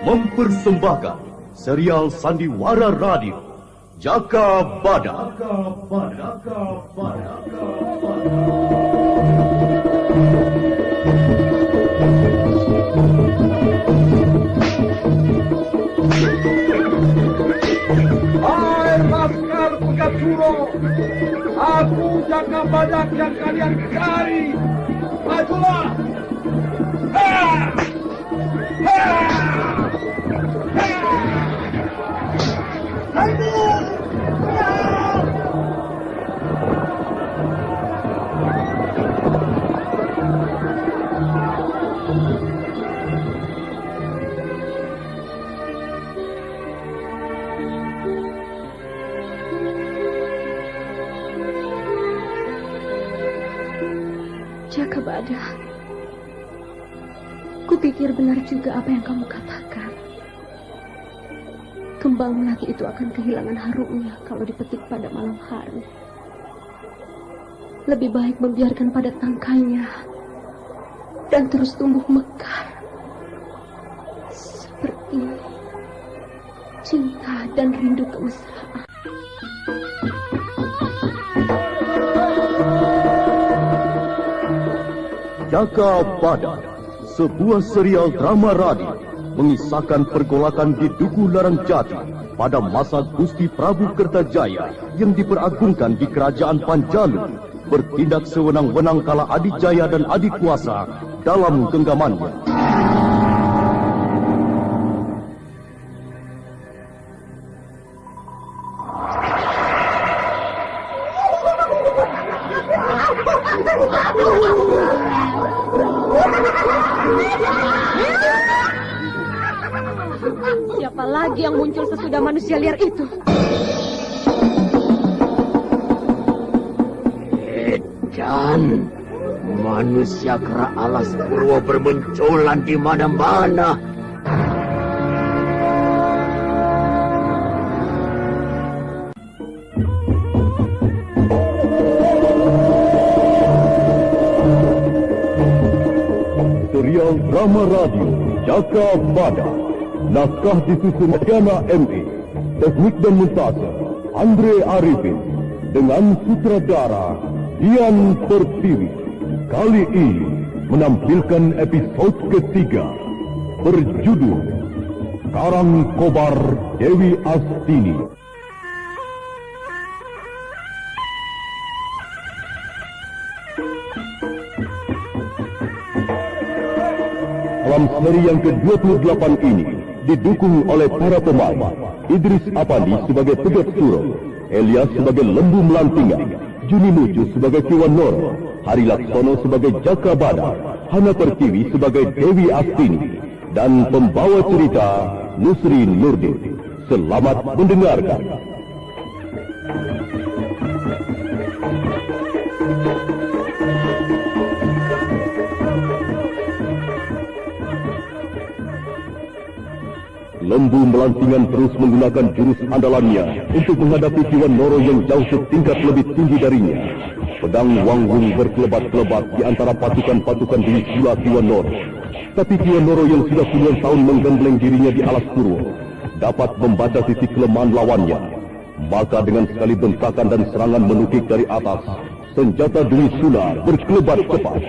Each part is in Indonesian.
mempersembahkan serial Sandiwara Radio Jaka Badak. Hai Laskar Pegaturo, aku Jaka Badak yang kalian cari. Majulah! Jaka Badak, kupikir benar juga apa yang kamu katakan. Kembang melati itu akan kehilangan harumnya kalau dipetik pada malam hari. Lebih baik membiarkan pada tangkainya dan terus tumbuh mekar. Seperti cinta dan rindu kemesraan. Jaka Badak, sebuah serial drama radio mengisahkan pergolakan di Duku Larang Jati pada masa Gusti Prabu Kertajaya yang diperagungkan di Kerajaan Panjalu, bertindak sewenang-wenang kala Adijaya dan Adikuasa dalam genggamannya. Siapa lagi yang muncul sesudah manusia liar itu? Dan manusia kera alas purwo bermunculan di mana-mana. Serial drama radio Jaka Badak, naskah disusun Diana M.E., teknik dan montase Andre Arifin, dengan sutradara Dian Pertiwi. Kali ini menampilkan episode ketiga berjudul Karang Kobar Dewi Astini. Dalam seri yang ke-28 ini didukung oleh para pemain Idris Apandi sebagai Tegat Suro, Elias sebagai Lembu Melantingan, Juni Mucu sebagai Kiwan Noro, Hari Laksono sebagai Jaka Badak, Hana Pertiwi sebagai Dewi Astini, dan pembawa cerita Nusri Nurdin. Selamat mendengarkan. Lembu Melantingan terus menggunakan jurus andalannya untuk menghadapi Kiwan Noro yang jauh setingkat lebih tinggi darinya. Pedang Wang Wung berkelebat-kelebat di antara pasukan-pasukan Dewi Sula Kiwan Noro. Tapi Kiwan Noro yang sudah puluhan tahun menggembleng dirinya di alas purwo dapat membaca titik kelemahan lawannya. Maka dengan sekali bentakan dan serangan menukik dari atas, senjata Dewi Sula berkelebat cepat.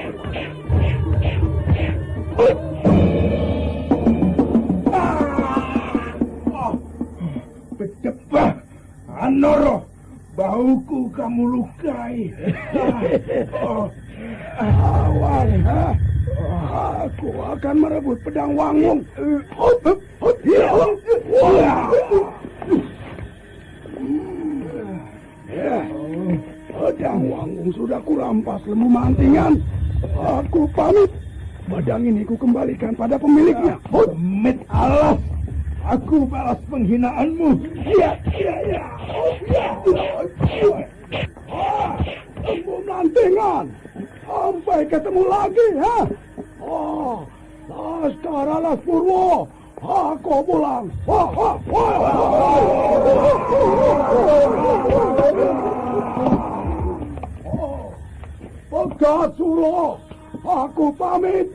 Cepat, Noro, bauku kamu lukai. Awas, aku akan merebut pedang Wangwung. Pedang Wangwung sudah kurampas Lembu Melantingan. Aku pamit. Pedang ini ku kembalikan pada pemiliknya. Pemit alas. Aku balas penghinaanmu. Ya. Lembu Melantingan. Sampai ketemu lagi, ha? Laskar Alas Purwo. Aku pulang. Pegat Suro. Aku pamit.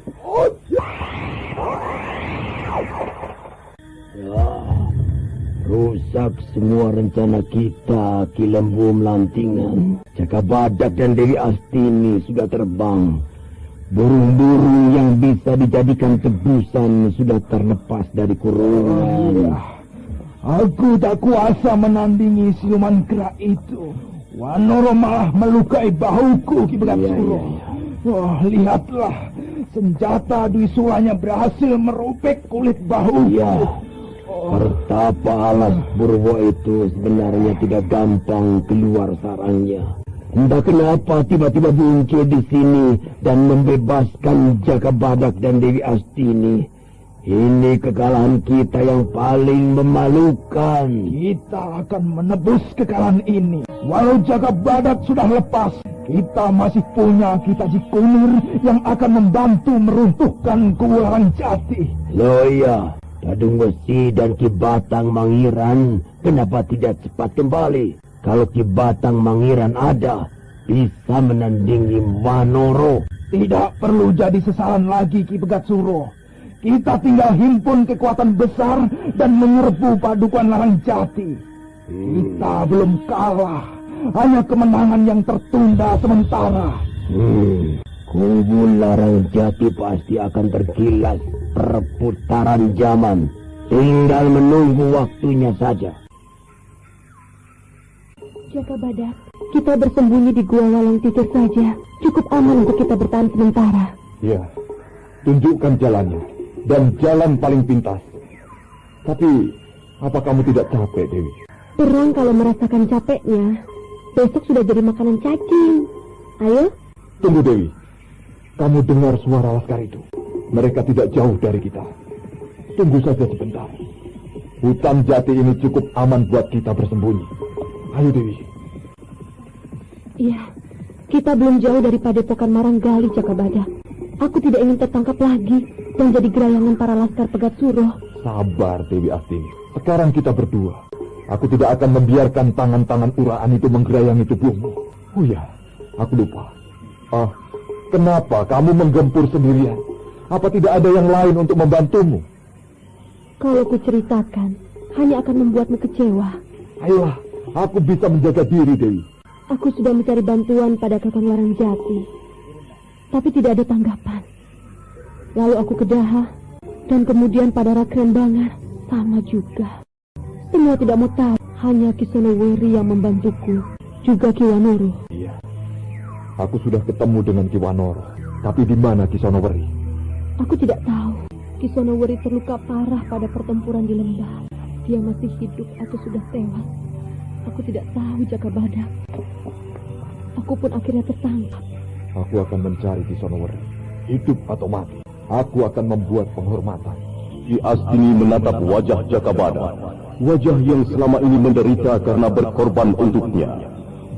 Rusak semua rencana kita, Ki Lembu Melantingan. Jaka Badak dan Dewi Astini sudah terbang. Burung-burung yang bisa dijadikan tebusan sudah terlepas dari kurungan. Aku tak kuasa menandingi siluman kera itu. Wanoro malah melukai bahuku, Ki Pegat Suro. Wah, lihatlah. Senjata Dwi Sulanya berhasil merobek kulit bahuku. Pertapa Alas Purwo itu sebenarnya tidak gampang keluar sarangnya. Entah kenapa tiba-tiba muncul di sini dan membebaskan Jaka Badak dan Dewi Astini. Ini kekalahan kita yang paling memalukan. Kita akan menebus kekalahan ini. Walau Jaka Badak sudah lepas, kita masih punya Kitaji Kunir yang akan membantu meruntuhkan Kuburan Jati. Loh iya, Dadung Besi dan Ki Batang Mangiran kenapa tidak cepat kembali? Kalau Ki Batang Mangiran ada, bisa menandingi Wanoro. Tidak perlu jadi sesalan lagi, Ki Pegat Suro. Kita tinggal himpun kekuatan besar dan menyerbu Padukuan Larang Jati. Kita belum kalah, hanya kemenangan yang tertunda sementara. Kubu Larang Jati pasti akan tergilas perputaran zaman. Tinggal menunggu waktunya saja. Jaka Badak, kita bersembunyi di Gua Walang Tiga saja. Cukup aman untuk kita bertahan sementara. Ya, tunjukkan jalannya. Dan jalan paling pintas. Tapi, apa kamu tidak capek, Dewi? Perang kalau merasakan capeknya, besok sudah jadi makanan cacing. Ayo. Tunggu, Dewi. Kamu dengar suara laskar itu? Mereka tidak jauh dari kita. Tunggu saja sebentar. Hutan Jati ini cukup aman buat kita bersembunyi. Ayo, Dewi. Iya, kita belum jauh dari Padepokan Maranggali, Jaka Badak. Aku tidak ingin tertangkap lagi dan jadi gerayangan para laskar Pegat Suro. Sabar, Dewi Astini. Sekarang kita berdua. Aku tidak akan membiarkan tangan-tangan uraan itu menggerayangi tubuhmu. Oh ya, aku lupa. Kenapa kamu menggempur sendirian? Apa tidak ada yang lain untuk membantumu? Kalau kuceritakan, hanya akan membuatmu kecewa. Ayolah, aku bisa menjaga diri, Dewi. Aku sudah mencari bantuan pada Kakang Larang Jati, tapi tidak ada tanggapan. Lalu aku ke Daha, dan kemudian pada Rakren Bangar, sama juga. Semua tidak mau tahu, hanya Ki Sonoweri yang membantuku, juga Ki Wanoro. Iya, aku sudah ketemu dengan Ki Wanoro, tapi di mana Ki Sonoweri? Aku tidak tahu. Ki Sonoweri terluka parah pada pertempuran di lembah. Dia masih hidup atau sudah tewas. Aku tidak tahu, Jaka Badak. Aku pun akhirnya tertangkap. Aku akan mencari Ki Sonoweri. Hidup atau mati, aku akan membuat penghormatan. Ki Astini menatap wajah Jaka Badak. Wajah yang selama ini menderita karena berkorban untuknya.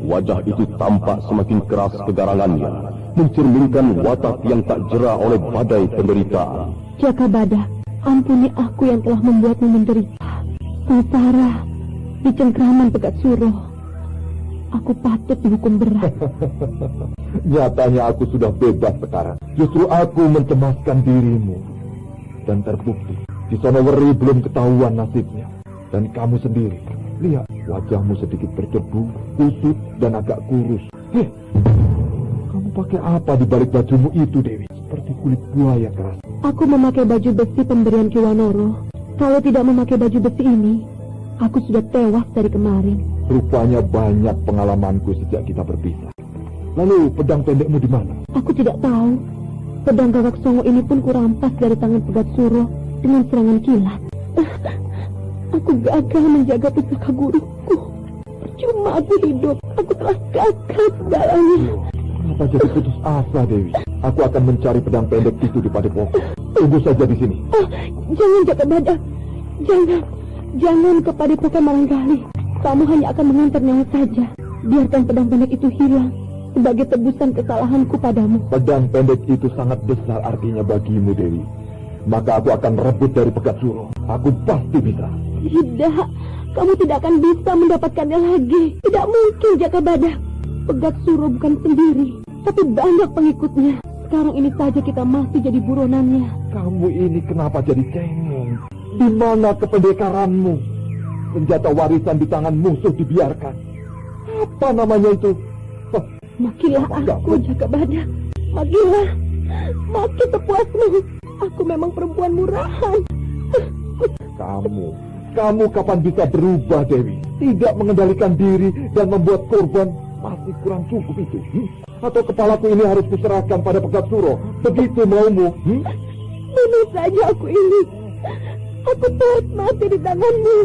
Wajah itu tampak semakin keras kegarangannya, mencerminkan watak yang tak jera oleh badai penderitaan. Jaka Badak, ampuni aku yang telah membuatmu menderita. Sengsara di cengkraman Pegat Suro. Aku patut dihukum berat. Nyatanya aku sudah bebas sekarang. Justru aku mencemaskan dirimu. Dan terbukti, Ki Sonoweri belum ketahuan nasibnya. Dan kamu sendiri, lihat, wajahmu sedikit berdebu, kusut, dan agak kurus. Kamu pakai apa di balik bajumu itu, Dewi? Seperti kulit buaya keras. Aku memakai baju besi pemberian Ki Wanoro. Kalau tidak memakai baju besi ini, aku sudah tewas dari kemarin. Rupanya banyak pengalamanku sejak kita berpisah. Lalu pedang pendekmu di mana? Aku tidak tahu. Pedang Gagak Songo ini pun kurampas dari tangan Pegat Suro dengan serangan kilat. Aku gagal menjaga pusaka guruku. Percuma aku hidup. Aku telah gagal segalanya. Kenapa jadi putus asa, Dewi? Aku akan mencari pedang pendek itu di Padepokan. Tunggu saja di sini. Jangan, Jaka Badak. Jangan ke Padepokan Maranggali. Kamu hanya akan mengantar nyawa saja. Biarkan pedang pendek itu hilang sebagai tebusan kesalahanku padamu. Pedang pendek itu sangat besar artinya bagimu, Dewi. Maka aku akan rebut dari Pegat Suro. Aku pasti bisa. Tidak, kamu tidak akan bisa mendapatkannya lagi. Tidak mungkin, Jaka Badak. Pegat Suro bukan sendiri, tapi banyak pengikutnya. Sekarang ini saja kita masih jadi buronannya. Kamu ini kenapa jadi cengeng? Di mana kependekaranmu? senjata warisan di tangan musuh dibiarkan. Apa namanya itu? Makilah aku, Jakabadak. Makilah. Maki sepuasmu. Aku memang perempuan murahan. Kamu kapan bisa berubah, Dewi? Tidak mengendalikan diri dan membuat korban masih kurang cukup itu. Atau kepalaku ini harus kuserahkan pada Pegat Suro? Begitu maumu? Bunuh saja aku ini. Aku takut mati di tanganmu.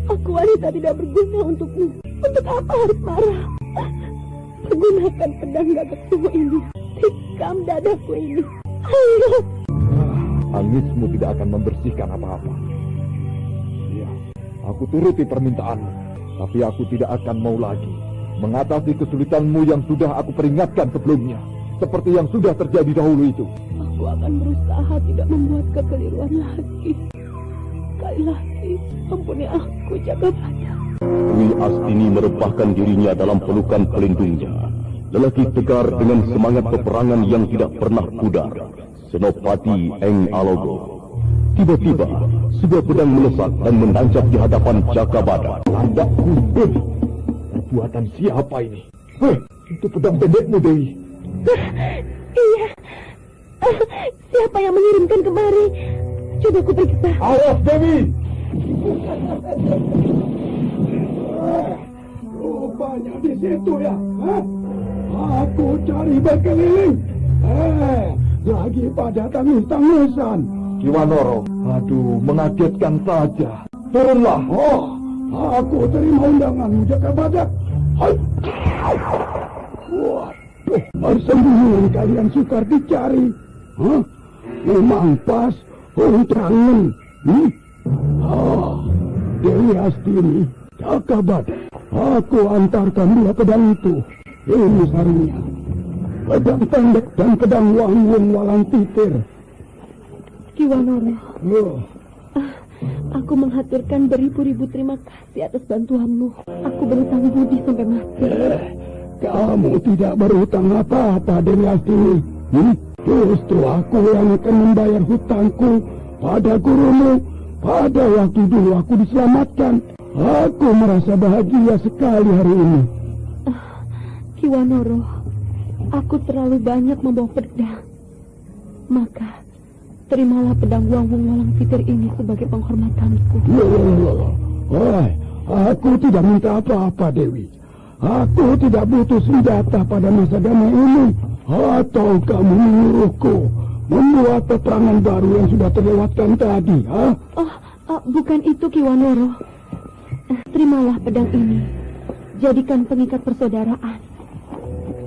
Aku wanita tidak berguna untukmu. Untuk apa harus marah? Pergunakan pedang gagak tua ini. Tikam dadaku ini. Ayo. Tangismu tidak akan membersihkan apa-apa. Ya, aku turuti permintaanmu. Tapi aku tidak akan mau lagi mengatasi kesulitanmu yang sudah aku peringatkan sebelumnya. Seperti yang sudah terjadi dahulu itu. Aku akan berusaha tidak membuat kekeliruan lagi. Sekali lagi, ampuni aku, Jakabadak. Dwi Astini merebahkan dirinya dalam pelukan pelindungnya. Lelaki tegar dengan semangat peperangan yang tidak pernah pudar. Senopati Eng Alogo. Tiba-tiba, sebuah pedang melesat dan menancap di hadapan Jakabadak. Tanda kudus. Perbuatan siapa ini? Itu pedang pendekmu, Dewi. Iya. Siapa yang mengirimkan kemari? Coba aku periksa. Awas, Dewi! Rupanya di situ ya. Aku cari berkeliling. Lagi pada tangis-tangisan. Kiwanoro, aduh, mengagetkan saja. Turunlah. Aku terima undanganmu, Jakabadak. Waduh, persembunyian kalian sukar dicari. Memang pas undangan. Dewi Astini, Jakabadak. Aku antarkan dua pedang itu. Ini sarinya. Pedang pendek dan pedang Wangwung Walang Titir. Kiwanoro. Aku menghaturkan beribu-ribu terima kasih atas bantuanmu. Aku berhutang budi sampai mati. Kamu tidak berhutang apa-apa, Dewi Astini. Justru aku yang akan membayar hutangku pada gurumu. Pada waktu dulu aku diselamatkan. Aku merasa bahagia sekali hari ini. Kiwanoro, aku terlalu banyak membawa pedang. Maka terimalah pedang Wangwung Walang Titir ini sebagai penghormatanku. Aku tidak minta apa-apa, Dewi. Aku tidak butuh senjata pada masa damai ini. Atau kamu menyuruhku membuat peperangan baru yang sudah terlewatkan tadi, bukan itu, Kiwanoro. Terimalah pedang ini. Jadikan pengikat persaudaraan.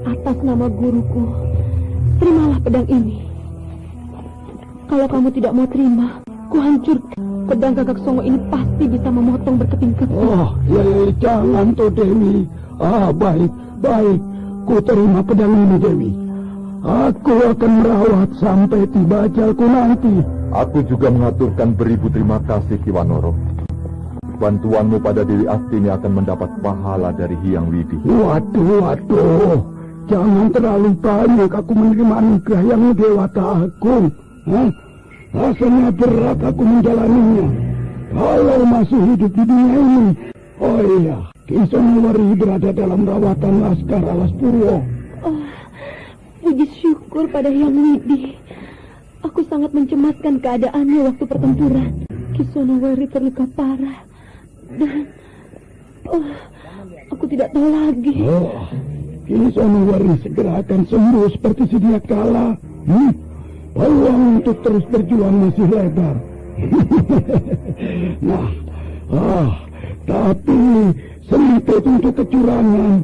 Atas nama guruku, terimalah pedang ini. Kalau kamu tidak mau terima, kuhancurkan. Pedang Gagak Songo ini pasti bisa memotong berkeping-keping. Jangan tuh, Dewi. Baik. Ku terima pedang ini, Dewi. Aku akan merawat sampai tiba ajalku nanti. Aku juga mengaturkan beribu terima kasih, Kiwanoro. Bantuanmu pada Dewi Astini akan mendapat pahala dari Hyang Widi. Waduh. Jangan terlalu banyak aku menerima anugerah yang Dewata Agung. Rasanya berat aku menjalaninya. Kalau masih hidup di dunia ini. Oh iya, Ki Sonowari berada dalam rawatan Laskar Alas Purwo. Puji syukur pada Hyang Widi. Aku sangat mencemaskan keadaannya waktu pertempuran. Ki Sonowari terluka parah. Dan aku tidak tahu lagi. Ki Sonowari segera akan sembuh seperti sedia kala. Peluang untuk terus berjuang masih lebar. Tapi sempit untuk kecurangan.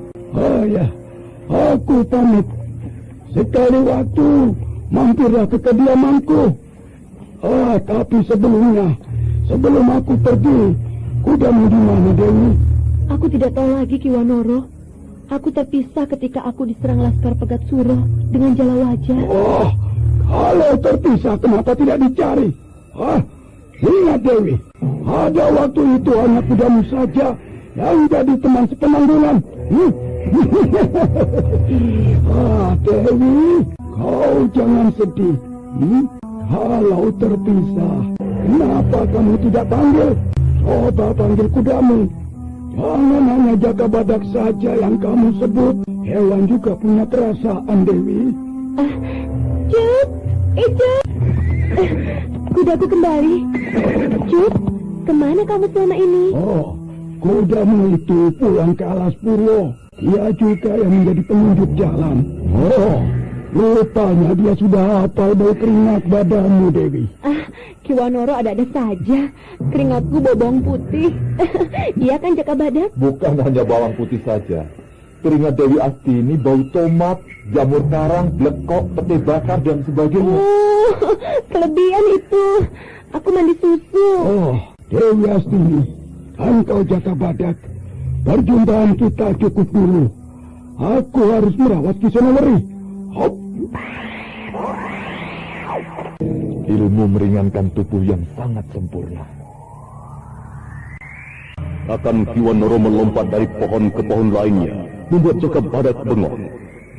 Aku pamit. Sekali waktu mampirlah ke kediamanku. Tapi sebelum aku pergi, kudamu di mana, Dewi? Aku tidak tahu lagi, Kiwanoro. Aku terpisah ketika aku diserang Laskar Pegat Suro dengan Jala Wajah. Kalau terpisah, kenapa tidak dicari? Ingat, Dewi, ada waktu itu hanya kudamu saja yang jadi teman sepenanggungan. Dewi, kau jangan sedih. Kalau terpisah, Kenapa kamu tidak panggil? Coba panggil kudamu. Jangan hanya Jaka Badak saja yang kamu sebut. Hewan juga punya perasaan, Dewi. Cut, Cut. Kudaku kembali. Cut, kemana kamu selama ini? Oh, kudamu itu pulang ke Alas Purwo. Dia juga yang menjadi penunjuk jalan. Oh, rupanya dia sudah hafal bau keringat badanmu, Dewi. Ki Wanoro ada-ada saja. Keringatku bau bawang putih. Iya kan Jaka Badak? Bukan hanya bawang putih saja. Keringat Dewi Astini bau tomat, jamur karang, blekok, pete bakar, dan sebagainya. Oh, kelebihan itu. Aku mandi susu. Oh, Dewi Astini, engkau Jaka Badak. Perjumpaan kita cukup dulu. Aku harus merawat Kisenawari. Hop. Ilmu meringankan tubuh yang sangat sempurna. Akan Ki Wanoro melompat dari pohon ke pohon lainnya, membuat Jaka Badak bengong.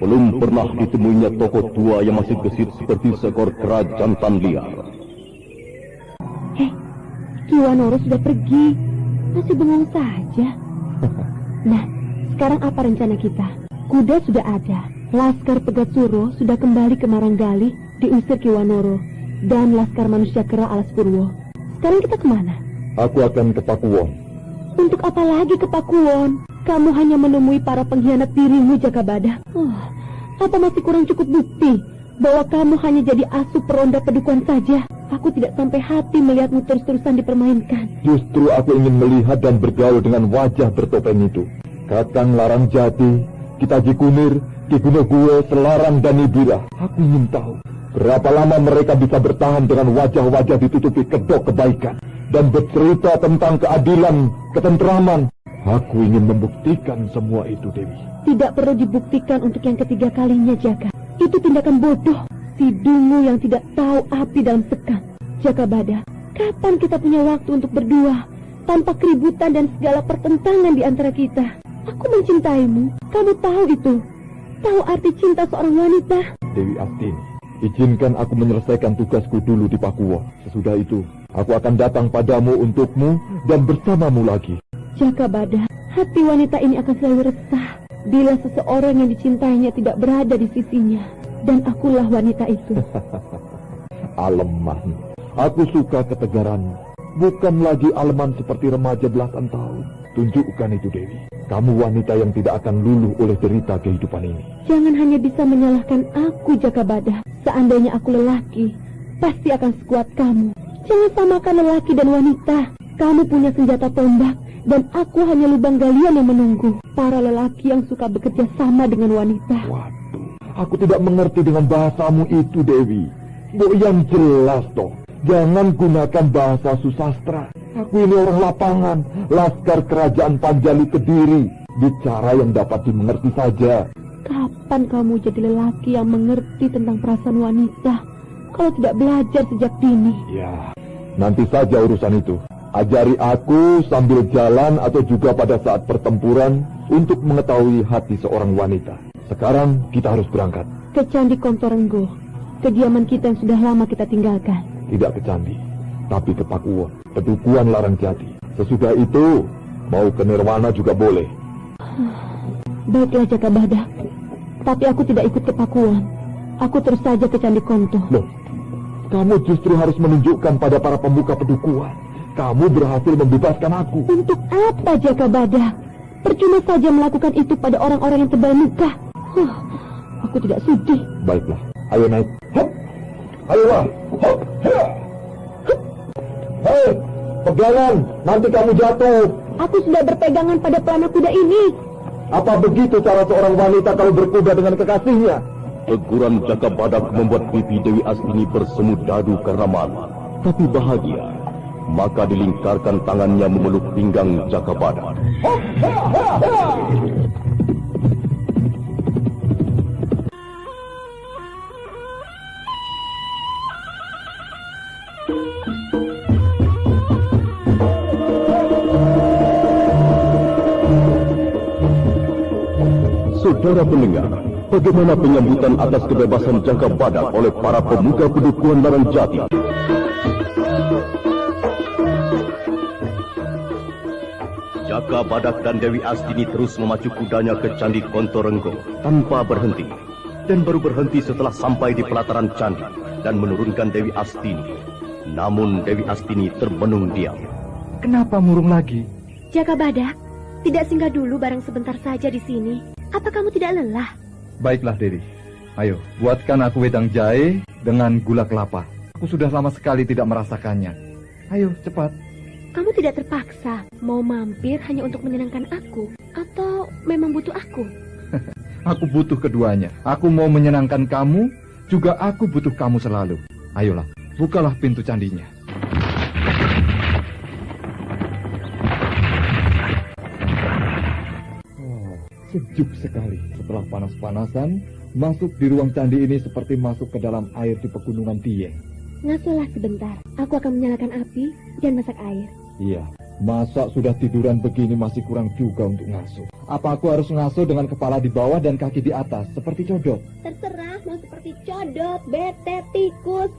Belum pernah ditemuinya tokoh tua yang masih gesit seperti seekor kera jantan liar. Ki Wanoro sudah pergi. Masih bengong saja. Nah, sekarang apa rencana kita? Kuda sudah ada. Laskar Pegat Suro sudah kembali ke Maranggali, diusir Ki Wanoro. Dan Laskar Manusia Kera Alas Purwo. Sekarang kita kemana? Aku akan ke Pakuwon. Untuk apa lagi ke Pakuwon? Kamu hanya menemui para pengkhianat dirimu, Jaka Badak. Apa masih kurang cukup bukti bahwa kamu hanya jadi asup peronda pedukuhan saja? Aku tidak sampai hati melihatmu terus-terusan dipermainkan. Justru aku ingin melihat dan bergaul dengan wajah bertopeng itu. Kakang Larang Jati, Kitaji Kunir, Ki Gunogue, Selarang, dan Nibira. Aku ingin tahu berapa lama mereka bisa bertahan dengan wajah-wajah ditutupi kedok kebaikan dan bercerita tentang keadilan, ketentraman. Aku ingin membuktikan semua itu, Dewi. Tidak perlu dibuktikan untuk yang ketiga kalinya, Jaka. Itu tindakan bodoh. Si dungu yang tidak tahu api dalam sekam. Jaka Badak, kapan kita punya waktu untuk berdua tanpa keributan dan segala pertentangan di antara kita? Aku mencintaimu. Kamu tahu itu. Tahu arti cinta seorang wanita. Dewi Astini, izinkan aku menyelesaikan tugasku dulu di Pakuwon. Sesudah itu, aku akan datang padamu untukmu dan bersamamu lagi. Jaka Badak, hati wanita ini akan selalu resah bila seseorang yang dicintainya tidak berada di sisinya. Dan akulah wanita itu. Aleman, aku suka ketegaranmu. Bukan lagi aleman seperti remaja belasan tahun. Tunjukkan itu, Dewi. Kamu wanita yang tidak akan luluh oleh derita kehidupan ini. Jangan hanya bisa menyalahkan aku, Jaka Badak. Seandainya aku lelaki, pasti akan sekuat kamu. Jangan samakan lelaki dan wanita. Kamu punya senjata tombak, dan aku hanya lubang galian yang menunggu. Para lelaki yang suka bekerja sama dengan wanita. Waduh, aku tidak mengerti dengan bahasamu itu, Dewi. Yang jelas toh. Jangan gunakan bahasa susastra. Aku ini orang lapangan, laskar kerajaan Panjali Kediri. Bicara yang dapat dimengerti saja. Kapan kamu jadi lelaki yang mengerti tentang perasaan wanita kalau tidak belajar sejak dini? Ya, nanti saja urusan itu. Ajari aku sambil jalan atau juga pada saat pertempuran untuk mengetahui hati seorang wanita. Sekarang kita harus berangkat. Ke Candi Kontorenggo, kediaman kita yang sudah lama kita tinggalkan. Tidak ke Candi, tapi ke Pakuwon, pedukuhan Larang Jati. Sesudah itu, mau ke Nirwana juga boleh. Baiklah Jaka Badak, tapi aku tidak ikut ke Pakuwon. Aku terus saja ke Candi Konto. Loh, kamu justru harus menunjukkan pada para pembuka pedukuhan. Kamu berhasil membebaskan aku. Untuk apa Jaka Badak? Percuma saja melakukan itu pada orang-orang yang tebal muka. Aku tidak sudi. Baiklah, ayo naik. Hop. Ayolah. Hop. Hei, pegangan, nanti kamu jatuh. Aku sudah berpegangan pada pelana kuda ini. Apa begitu cara seorang wanita kalau berkuda dengan kekasihnya? Teguran Jaka Badak membuat pipi Dewi Astini bersemu dadu karena malu. Tapi bahagia, maka dilingkarkan tangannya memeluk pinggang Jaka Badak. Saudara pendengar, bagaimana penyambutan atas kebebasan Jaka Badak oleh para pemuka pedukuhan Larang Jati? Jaka Badak dan Dewi Astini terus memacu kudanya ke Candi Kontorenggo tanpa berhenti. Dan baru berhenti setelah sampai di pelataran candi dan menurunkan Dewi Astini. Namun Dewi Astini termenung diam. Kenapa murung lagi? Jaka Badak, tidak singgah dulu barang sebentar saja di sini. Apa kamu tidak lelah? Baiklah, Dewi. Ayo, buatkan aku wedang jahe dengan gula kelapa. Aku sudah lama sekali tidak merasakannya. Ayo, cepat. Kamu tidak terpaksa mau mampir hanya untuk menyenangkan aku? Atau memang butuh aku? Aku butuh keduanya. Aku mau menyenangkan kamu, juga aku butuh kamu selalu. Ayolah, bukalah pintu candinya. Oh, sejuk sekali. Setelah panas-panasan, masuk di ruang candi ini seperti masuk ke dalam air di pegunungan Dieng. Ngasuhlah sebentar. Aku akan menyalakan api dan masak air. Iya, masa sudah tiduran begini masih kurang juga untuk ngasuh. Apa aku harus ngasuh dengan kepala di bawah dan kaki di atas, seperti codot? Terserah, mau seperti codot, betet, tikus.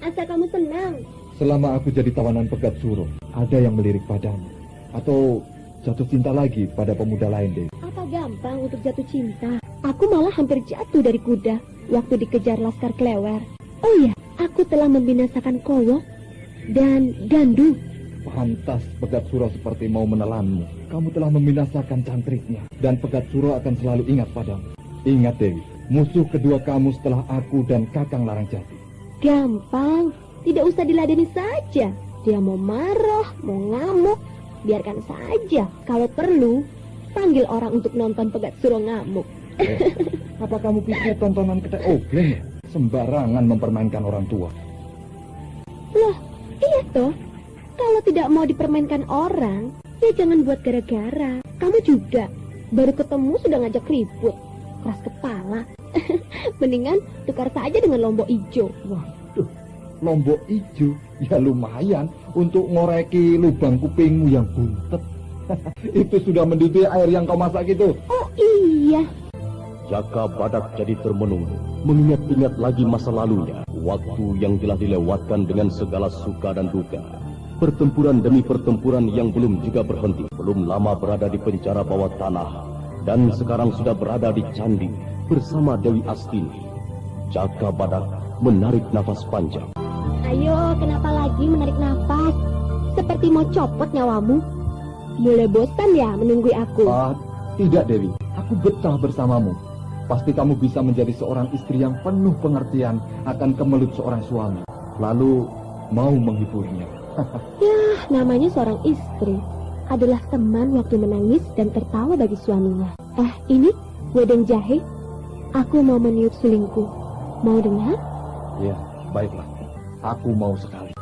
Asal kamu senang. Selama aku jadi tawanan Pegat Suro, ada yang melirik padamu? Atau jatuh cinta lagi pada pemuda lain, Dewi? Apa gampang untuk jatuh cinta? Aku malah hampir jatuh dari kuda waktu dikejar Laskar Klewer. Oh iya, aku telah membinasakan Kowok dan Gandu. Pantas Pegat Suro seperti mau menelanmu. Kamu telah membinasakan cantriknya, dan Pegat Suro akan selalu ingat padamu. Ingat, Dewi, musuh kedua kamu setelah aku dan Kakang Larangjati. Gampang, tidak usah diladeni saja. Dia mau marah, mau ngamuk, biarkan saja. Kalau perlu, panggil orang untuk nonton Pegat Suro ngamuk. Apa kamu pikir tontonan ketek ogleng ya? Sembarangan mempermainkan orang tua. Loh, iya toh. Kalau tidak mau dipermainkan orang, ya jangan buat gara-gara. Kamu juga, baru ketemu sudah ngajak ribut. Keras kepala. Mendingan tukar saja dengan lombok ijo. Waduh, lombok ijo? Ya lumayan untuk ngoreki lubang kupingmu yang buntet. Itu sudah mendidih air yang kau masak itu. Oh iya. Jaka Badak jadi termenung, mengingat-ingat lagi masa lalunya, waktu yang telah dilewatkan dengan segala suka dan duka. Pertempuran demi pertempuran yang belum juga berhenti, belum lama berada di penjara bawah tanah, dan sekarang sudah berada di candi bersama Dewi Astini. Jaka Badak menarik nafas panjang. Ayo, kenapa lagi menarik nafas? Seperti mau copot nyawamu. Mulai bosan ya menunggui aku? Tidak, Dewi. Aku betah bersamamu. Pasti kamu bisa menjadi seorang istri yang penuh pengertian akan kemelut seorang suami. Lalu mau menghiburnya. Yah, namanya seorang istri adalah teman waktu menangis dan tertawa bagi suaminya. Ini wedang jahe. Aku mau meniup sulingku. Mau dengar? Ya, baiklah. Aku mau sekali.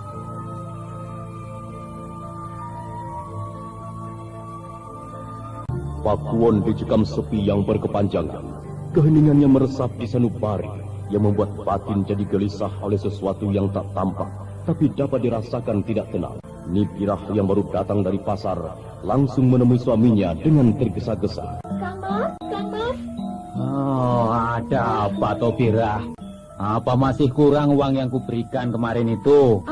Pakuwon dicekam sepi yang berkepanjangan. Keheningannya meresap di sanubari yang membuat batin jadi gelisah oleh sesuatu yang tak tampak, tapi dapat dirasakan tidak tenang. Nipirah yang baru datang dari pasar langsung menemui suaminya dengan tergesa-gesa. Kang Mas. Oh, ada apa toh Birah? Apa masih kurang uang yang kuberikan kemarin itu?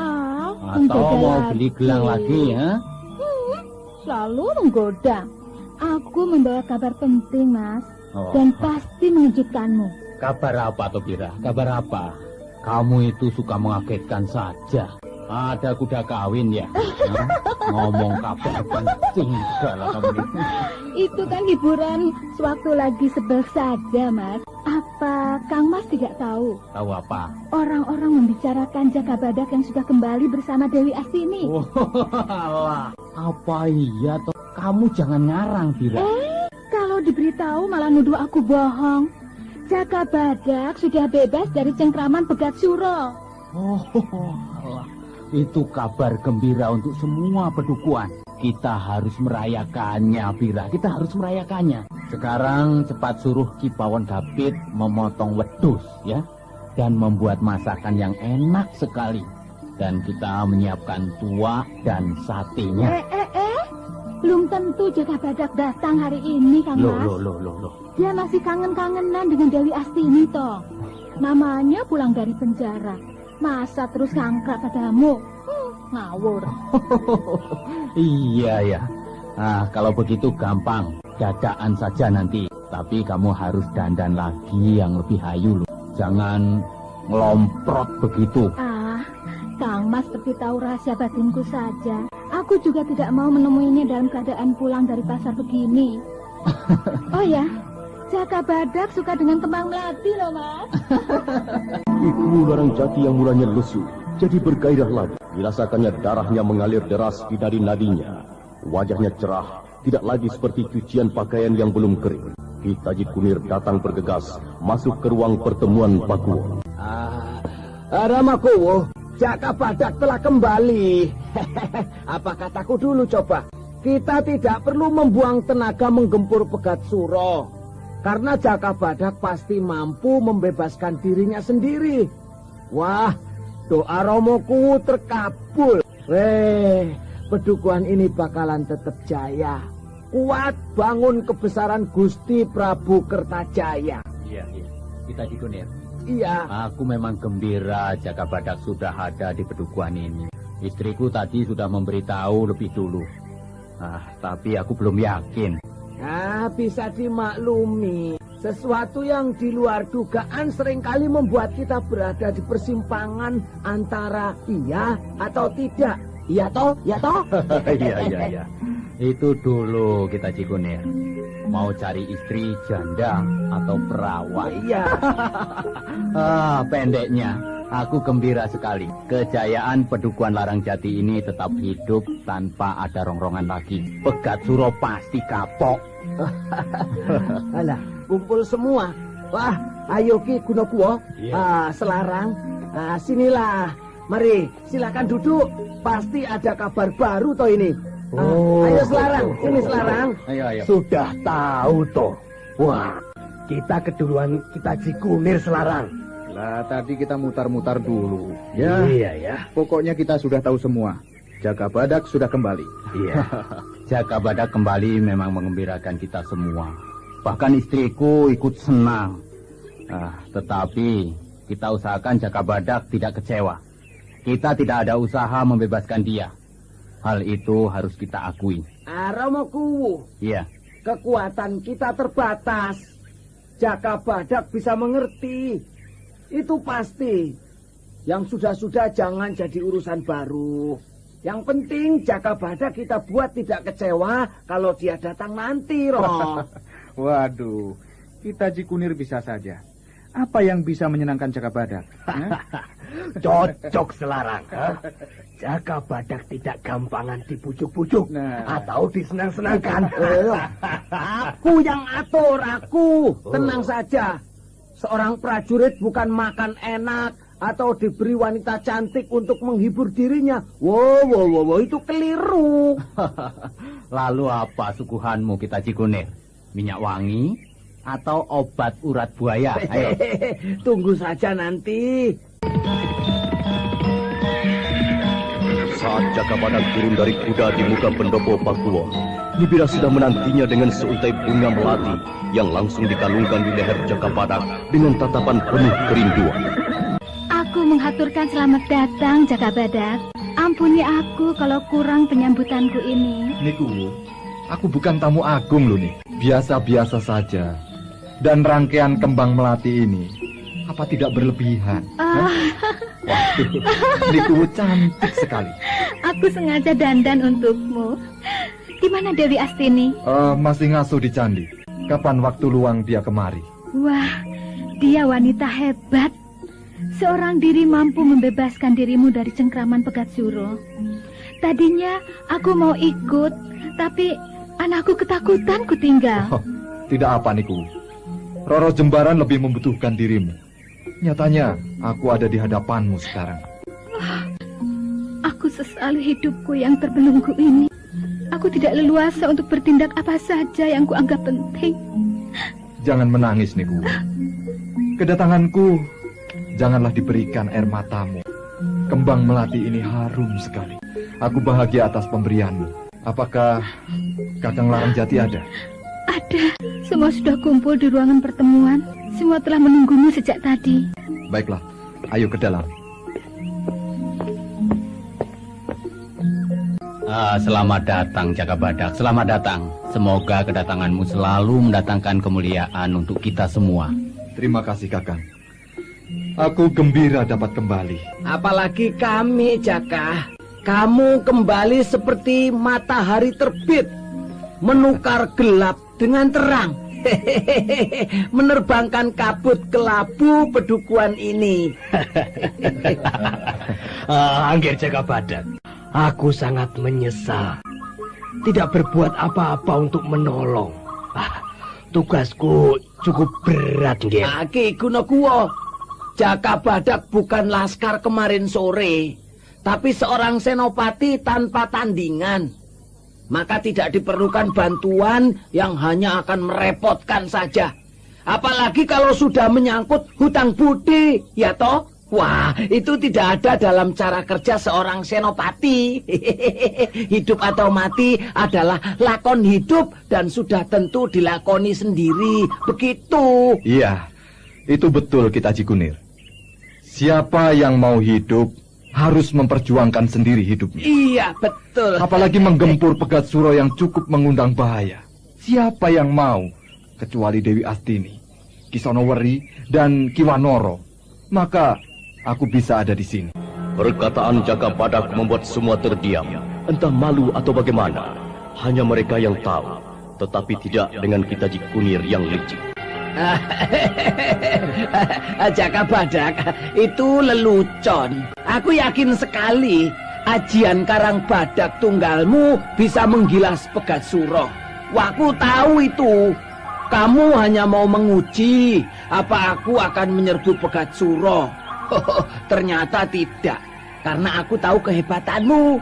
Atau mau beli gelang lagi ya? Selalu menggoda. Aku membawa kabar penting, Mas. Dan pasti mengejutkanmu. Kabar apa toh Birah? Kabar apa? Kamu itu suka mengagetkan saja. Ada kuda kawin ya? Ngomong kabar penting segala kamu. Itu kan hiburan sewaktu lagi sebel saja, Mas. Apa Kang Mas tidak tahu? Tahu apa? Orang-orang membicarakan Jaka Badak yang sudah kembali bersama Dewi Astini. Alah, apa iya toh? Kamu jangan ngarang, Birah. Kalau diberitahu malah nuduh aku bohong. Jaka Badak sudah bebas dari cengkraman Pegat Suro. Alah. Itu kabar gembira untuk semua pedukuhan. Kita harus merayakannya, Birah. Kita harus merayakannya. Sekarang cepat suruh Ki Pawon David memotong wedhus, ya. Dan membuat masakan yang enak sekali. Dan kita menyiapkan tuak dan satenya. Belum tentu Jaka Badak datang hari ini, Kang Mas. Loh. Dia masih kangen-kangenan dengan Dewi Astini, toh. Namanya pulang dari penjara. Masa terus ngangkrak padamu? Ngawur. Iya ya. Kalau begitu gampang, dadakan saja nanti. Tapi kamu harus dandan lagi yang lebih hayu loh. Jangan ngelomprot begitu. Kang Mas seperti tahu rahasia batinku saja. Aku juga tidak mau menemuinya dalam keadaan pulang dari pasar begini. Oh ya, Jaka Badak suka dengan kembang melati loh, Mas. Iku Larang Jati yang mulanya lesu, jadi bergairah lagi. Dirasakannya darahnya mengalir deras di nadi-nadinya. Wajahnya cerah, tidak lagi seperti cucian pakaian yang belum kering. Ki Taji Kunir datang bergegas, masuk ke ruang pertemuan Pakuwon. Ramakuwo, Jaka Badak telah kembali. Apa kataku dulu coba? Kita tidak perlu membuang tenaga menggempur Pegat Suro. Karena Jaka Badak pasti mampu membebaskan dirinya sendiri. Wah, doa Romoku terkabul. Pedukuhan ini bakalan tetap jaya. Kuat bangun kebesaran Gusti Prabu Kertajaya. Iya. Kita Kunir. Iya. Aku memang gembira Jaka Badak sudah ada di pedukuhan ini. Istriku tadi sudah memberitahu lebih dulu. Tapi aku belum yakin. Bisa dimaklumi. Sesuatu yang di luar dugaan seringkali membuat kita berada di persimpangan antara iya atau tidak. Iya toh? Iya. Itu dulu kita Cikunir. Mau cari istri janda atau perawan? Iya. Pendeknya, aku gembira sekali. Kejayaan Pedukuhan Larang Jati ini tetap hidup tanpa ada rongrongan lagi. Pegat Suro pasti kapok. Alah, kumpul semua. Wah, ayo Ki Gunokuwo. Selarang. Sinilah. Mari, silakan duduk. Pasti ada kabar baru toh ini. Ayo Selarang, ini Selarang. Ayo. Sudah tahu toh. Wah, kita keduluan kita Cikunir Selarang. Lah, tadi kita mutar-mutar dulu. Iya ya. Pokoknya kita sudah tahu semua. Jaka Badak sudah kembali. Iya. Jaka Badak kembali memang mengembirakan kita semua. Bahkan istriku ikut senang. Tetapi kita usahakan Jaka Badak tidak kecewa. Kita tidak ada usaha membebaskan dia. Hal itu harus kita akui. Romokuwo. Iya. Kekuatan kita terbatas. Jaka Badak bisa mengerti. Itu pasti. Yang sudah-sudah jangan jadi urusan baru. Yang penting Jaka Badak kita buat tidak kecewa kalau dia datang nanti, Roh. Waduh, kita Cikunir bisa saja. Apa yang bisa menyenangkan Jaka Badak? Cocok Selarang. Jaka Badak tidak gampangan dibujuk-bujuk atau disenang-senangkan. Aku yang atur, aku. Tenang saja. Seorang prajurit bukan makan enak atau diberi wanita cantik untuk menghibur dirinya. Wow, itu keliru. Lalu apa suguhanmu kita Cikunir? Minyak wangi atau obat urat buaya? Ayo. Tunggu saja nanti. Saat Jaka Badak turun dari kuda di muka pendopo Pakuwon, Nibira sudah menantinya dengan seuntai bunga melati yang langsung dikalungkan di leher Jaka Badak dengan tatapan penuh kerinduan. Aku menghaturkan selamat datang, Jaka Badak. Ampuni aku kalau kurang penyambutanku ini. Niku, aku bukan tamu agung loh nih. Biasa-biasa saja. Dan rangkaian kembang melati ini, apa tidak berlebihan? Waduh, Niku cantik sekali. Aku sengaja dandan untukmu. Di mana Dewi Astini? Masih ngasuh di candi. Kapan waktu luang dia kemari? Wah, dia wanita hebat. Seorang diri mampu membebaskan dirimu dari cengkraman Pegat Suro. Tadinya aku mau ikut, tapi anakku ketakutan ku tinggal. Tidak apa, Niku. Roro Jembaran lebih membutuhkan dirimu. Nyatanya, aku ada di hadapanmu sekarang. Aku sesali hidupku yang terbelenggu ini. Aku tidak leluasa untuk bertindak apa saja yang kuanggap penting. Jangan menangis, Niku. Kedatanganku, janganlah diberikan air matamu. Kembang melati ini harum sekali. Aku bahagia atas pemberianmu. Apakah Kakang Larang Jati ada? Ada. Semua sudah kumpul di ruangan pertemuan. Semua telah menunggumu sejak tadi. Baiklah, ayo ke dalam. Selamat datang Jaka Badak, selamat datang. Semoga kedatanganmu selalu mendatangkan kemuliaan untuk kita semua. Terima kasih Kakang. Aku gembira dapat kembali. Apalagi kami, Jaka. Kamu kembali seperti matahari terbit, menukar gelap dengan terang. Menerbangkan kabut kelabu pedukuhan ini. Angger Jaka Badak, aku sangat menyesal tidak berbuat apa-apa untuk menolong. Tugasku cukup berat, Nger. Ki Gunokuwo, Jaka Badak bukan laskar kemarin sore, tapi seorang senopati tanpa tandingan. Maka tidak diperlukan bantuan yang hanya akan merepotkan saja. Apalagi kalau sudah menyangkut hutang budi, ya toh? Wah, itu tidak ada dalam cara kerja seorang senopati. Hidup atau mati adalah lakon hidup dan sudah tentu dilakoni sendiri. Begitu. Iya, itu betul kita Cikunir. Siapa yang mau hidup harus memperjuangkan sendiri hidupnya. Iya, betul. Apalagi menggempur Pegat Suro yang cukup mengundang bahaya. Siapa yang mau, kecuali Dewi Astini, Kisonoweri, dan Kiwanoro. Maka aku bisa ada di sini. Perkataan Jaka Badak membuat semua terdiam. Entah malu atau bagaimana. Hanya mereka yang tahu. Tetapi tidak dengan kita Cikunir yang licik. Jaka Badak, itu lelucon. Aku yakin sekali ajian Karang Badak tunggalmu bisa menggilas Pegat Suro. Wah, aku tahu itu. Kamu hanya mau menguji apa aku akan menyerbu Pegat Suro. Ternyata tidak, karena aku tahu kehebatanmu.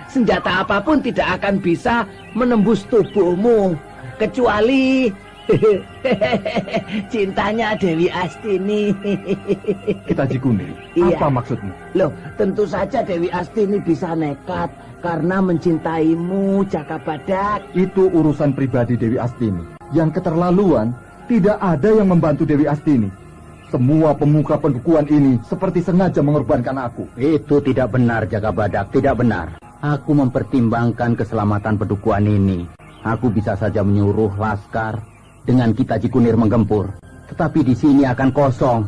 Senjata apapun tidak akan bisa menembus tubuhmu, kecuali cintanya Dewi Astini. Kita Cikunir, iya. Apa maksudmu? Loh, tentu saja Dewi Astini bisa nekat karena mencintaimu, Jaka Badak. Itu urusan pribadi Dewi Astini. Yang keterlaluan, tidak ada yang membantu Dewi Astini. Semua pemuka pedukuhan ini seperti sengaja mengorbankan aku. Itu tidak benar, Jaka Badak, tidak benar. Aku mempertimbangkan keselamatan pedukuhan ini. Aku bisa saja menyuruh laskar dengan kita Cikunir menggempur. Tetapi di sini akan kosong.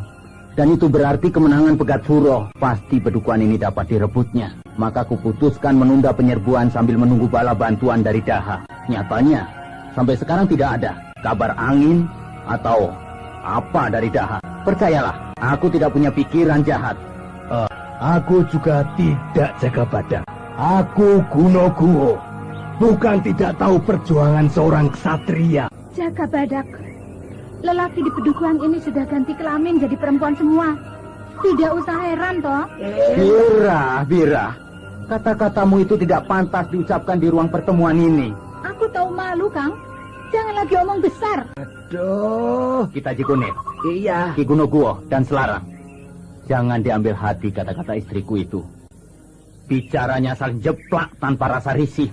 Dan itu berarti kemenangan Pegat Suro. Pasti pedukuhan ini dapat direbutnya. Maka kuputuskan menunda penyerbuan sambil menunggu bala bantuan dari Daha. Nyatanya, sampai sekarang tidak ada kabar angin atau apa dari Daha. Percayalah, aku tidak punya pikiran jahat. Aku juga tidak, Jaka Badak. Aku Gunokuwo. Bukan tidak tahu perjuangan seorang ksatria. Jaka Badak, lelaki di pedukuhan ini sudah ganti kelamin jadi perempuan semua. Tidak usah heran, toh. Bira, kata-katamu itu tidak pantas diucapkan di ruang pertemuan ini. Aku tahu malu, Kang. Jangan lagi omong besar. Aduh, kita Cikunir. Iya. Ki Gunokuwo dan Selarang. Jangan diambil hati kata-kata istriku itu. Bicaranya saling jeplak tanpa rasa risih.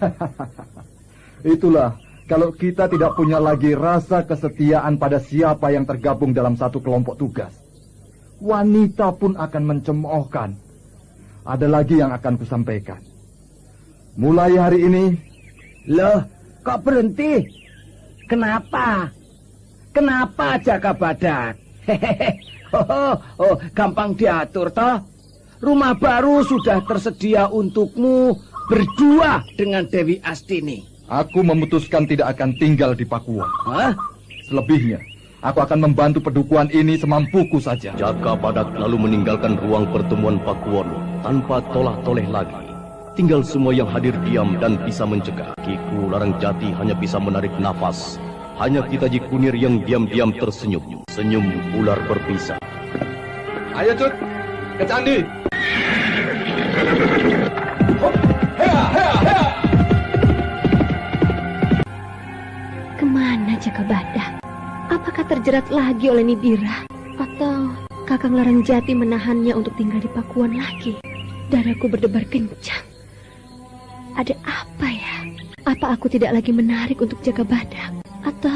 Itulah, kalau kita tidak punya lagi rasa kesetiaan pada siapa yang tergabung dalam satu kelompok tugas. Wanita pun akan mencemoohkan. Ada lagi yang akan kusampaikan. Mulai hari ini... Loh, kok berhenti? Kenapa? Kenapa Jaka Badak? Gampang diatur toh. Rumah baru sudah tersedia untukmu berdua dengan Dewi Astini. Aku memutuskan tidak akan tinggal di Pakuwon. Hah? Selebihnya, aku akan membantu pedukuhan ini semampuku saja. Jaka Badak lalu meninggalkan ruang pertemuan Pakuwon tanpa tolah-toleh lagi. Tinggal semua yang hadir diam dan bisa mencegah. Kiku Larangjati hanya bisa menarik nafas. Hanya kita Cikunir yang diam-diam tersenyum. Senyum ular berpisah. Ayo Cut, ke candi. Kemana Jaka Badak? Apakah terjerat lagi oleh Nidira? Atau Kakang Larangjati menahannya untuk tinggal di Pakuwon lagi? Dadaku berdebar kencang. Ada apa ya? Apa aku tidak lagi menarik untuk Jaka Badak? Atau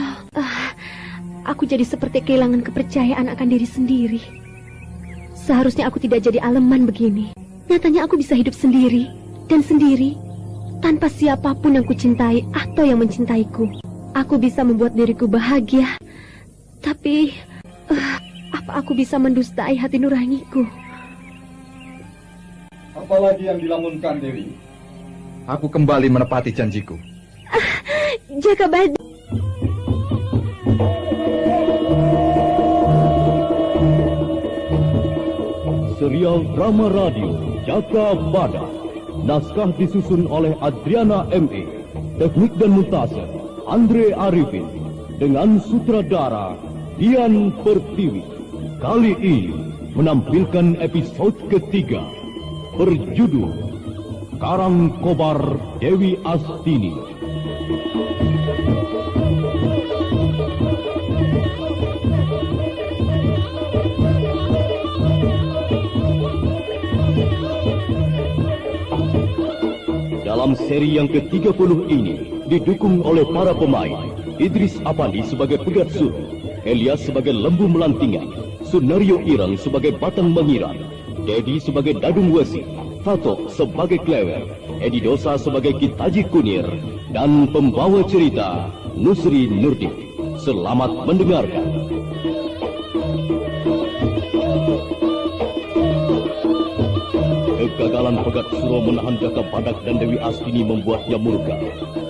aku jadi seperti kehilangan kepercayaan akan diri sendiri? Seharusnya aku tidak jadi aleman begini. Nyatanya aku bisa hidup sendiri dan sendiri. tanpa siapapun yang kucintai atau yang mencintaiku. Aku bisa membuat diriku bahagia. Tapi, apa aku bisa mendustai hati nuraniku? Apalagi yang dilamunkan, Dewi? Aku kembali menepati janjiku. Jakabada. Serial drama radio Jakabada. Naskah disusun oleh Adriana M.E. Teknik dan montase Andre Arifin. Dengan sutradara Dian Pertiwi. Kali ini menampilkan episode ketiga berjudul Karang Kobar Dewi Astini. Dalam seri yang ke-30 ini didukung oleh para pemain Idris Apandi sebagai Pegat Suruh, Elias sebagai Lembu Melantingan, Sunario Ireng sebagai Batang Mengiran, Dedi sebagai Dadung Wesi, Fatok sebagai Klewer, Edi Dosa sebagai Kitaji Kunir, dan pembawa cerita Nusri Nurdin. Selamat mendengarkan. Kegagalan Pegat Suro menahan Jakabadak dan Dewi Astini membuatnya murka.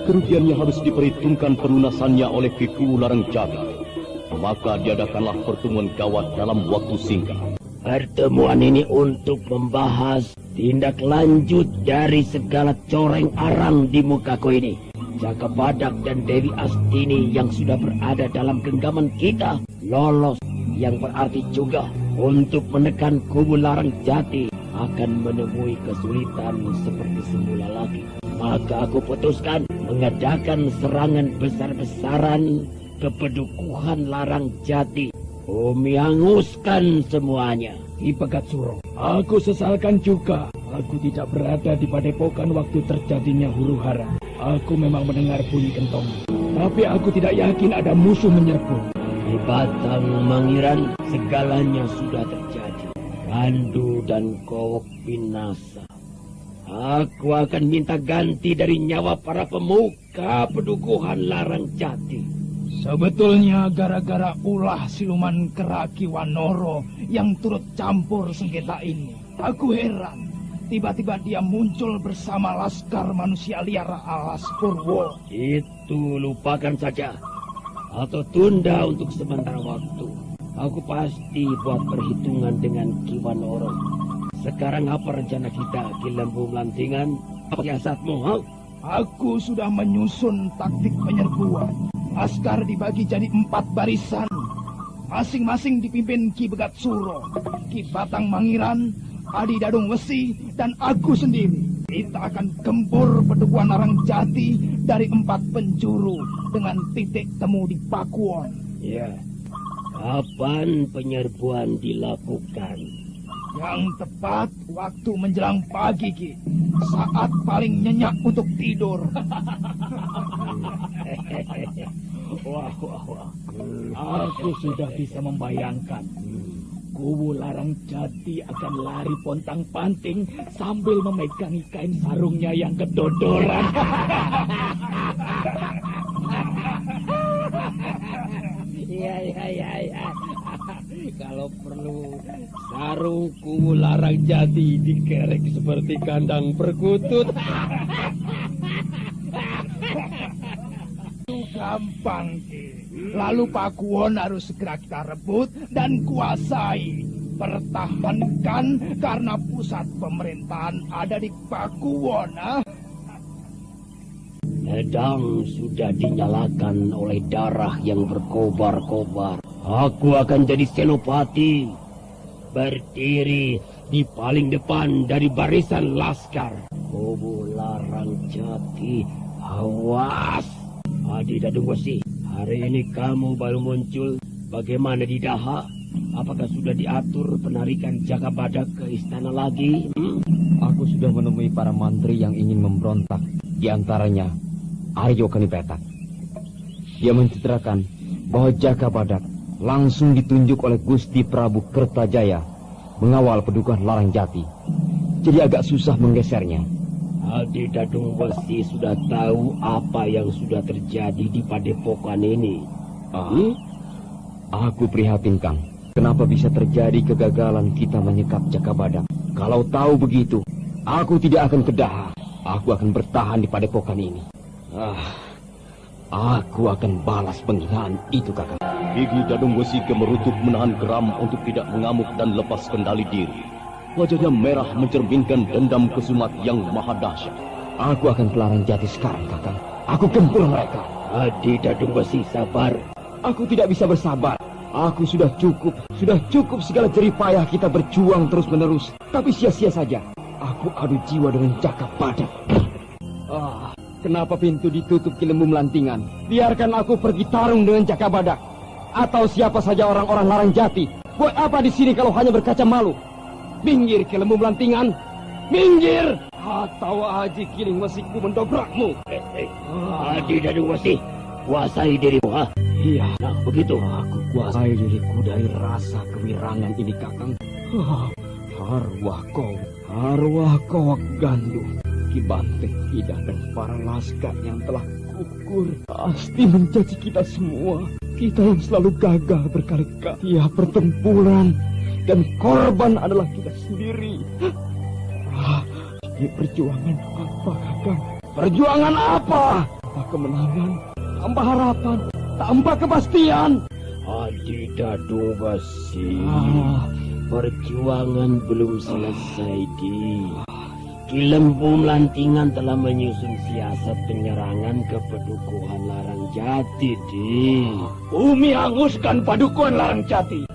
Kerugiannya harus diperhitungkan pelunasannya oleh Kiku Larang Jati. Maka diadakanlah pertemuan gawat dalam waktu singkat. Pertemuan ini untuk membahas tindak lanjut dari segala coreng arang di mukaku ini. Jakabadak dan Dewi Astini yang sudah berada dalam genggaman kita lolos, yang berarti juga untuk menekan kubu Larang Jati akan menemui kesulitan seperti semula lagi. Maka aku putuskan mengadakan serangan besar-besaran ke pedukuhan Larang Jati. Menghanguskan semuanya. Ki Pegat Suro, aku sesalkan juga aku tidak berada di padepokan waktu terjadinya huru-hara. Aku memang mendengar bunyi gentong, tapi aku tidak yakin ada musuh menyerbu. Di Batang Mangiran segalanya sudah terjadi. Randu dan Kowok binasa. Aku akan minta ganti dari nyawa para pemuka pedukuhan Larang Jati. Sebetulnya gara-gara ulah siluman kera Ki Wanoro yang turut campur sengketa ini. Aku heran, tiba-tiba dia muncul bersama laskar manusia liar alas Purwo. Itu lupakan saja, atau tunda untuk sementara waktu. Aku pasti buat perhitungan dengan Ki Wanoro. Sekarang apa rencana kita, Ki Lembu Melantingan? Apa siasatmu? Aku sudah menyusun taktik penyerbuan. Laskar dibagi jadi 4 barisan. Masing-masing dipimpin Ki Pegat Suro, Ki Batang Mangiran, Adi Dadung Wesi, dan aku sendiri. Kita akan gempur pedukuhan Larang Jati dari 4 penjuru dengan titik temu di Pakuwon. Ya, kapan penyerbuan dilakukan? Yang tepat waktu menjelang pagi, Ki. Saat paling nyenyak untuk tidur. Wah. Aku sudah bisa membayangkan. Kubu Larang Jati akan lari pontang-panting sambil memegangi kain sarungnya yang kedodoran. Iya. Kalau perlu, sarung kubu Larang Jati dikerek seperti kandang perkutut. Gampang, Ki. Lalu Pakuwon harus segera kita rebut dan kuasai. Pertahankan karena pusat pemerintahan ada di Pakuwon. Pedang sudah dinyalakan oleh darah yang berkobar-kobar. Aku akan jadi senopati, berdiri di paling depan dari barisan laskar. Kubu Larang Jati, awas! Adi Dadung Wesi, hari ini kamu baru muncul. Bagaimana di Daha? Apakah sudah diatur penarikan Jakabadak ke istana lagi? Aku sudah menemui para mantri yang ingin memberontak. Di antaranya Aryo Kanipetak. Dia menceritakan bahwa Jakabadak langsung ditunjuk oleh Gusti Prabu Kertajaya mengawal pedukuhan Larang Jati. Jadi agak susah menggesernya. Adi Dadung Wesi sudah tahu apa yang sudah terjadi di padepokan ini. Aku prihatin, Kang. Kenapa bisa terjadi kegagalan kita menyekap Jakabadak? Kalau tahu begitu, aku tidak akan kedah. Aku akan bertahan di padepokan ini. Aku akan balas penghinaan itu, Kakang. Gigi Dadung Wesi kemerutuk menahan geram untuk tidak mengamuk dan lepas kendali diri. Wajahnya merah mencerminkan dendam kesumat yang maha dahsyat. Aku akan ke Larangjati sekarang, Kakang. Aku gempur mereka. Adi Dadung Wesi, sabar. Aku tidak bisa bersabar. Aku sudah cukup segala jerih payah kita berjuang terus-menerus. Tapi sia-sia saja. Aku adu jiwa dengan Jakabadak. Kenapa pintu ditutup Ki Lembu Melantingan? Biarkan aku pergi tarung dengan Jakabadak. Atau siapa saja orang-orang Larangjati. Buat apa di sini kalau hanya berkaca malu? Minggir Ki Lembu Melantingan. Minggir! Atau Aji Kiling Wesiku mendobrakmu. Adi Dadung Wesi, kuasai dirimu, ha? Iya, Nah, begitu. aku kuasai diriku dari rasa kewirangan ini, Kakang. Arwah kau Gandu, Ki Banteng Idah dan para laskar yang telah gugur pasti mencaci kita semua. Kita yang selalu gagal berkali-kali tiap pertempuran, dan korban adalah kita sendiri. Ini perjuangan apa, Kakang? Perjuangan apa? Tanpa kemenangan, tanpa harapan, tanpa kepastian. Adi Dadung Wesi, perjuangan belum selesai, Ki Lembu Melantingan telah menyusun siasat penyerangan ke Padukuhan Larangjati, Bumi hanguskan Padukuhan Larangjati.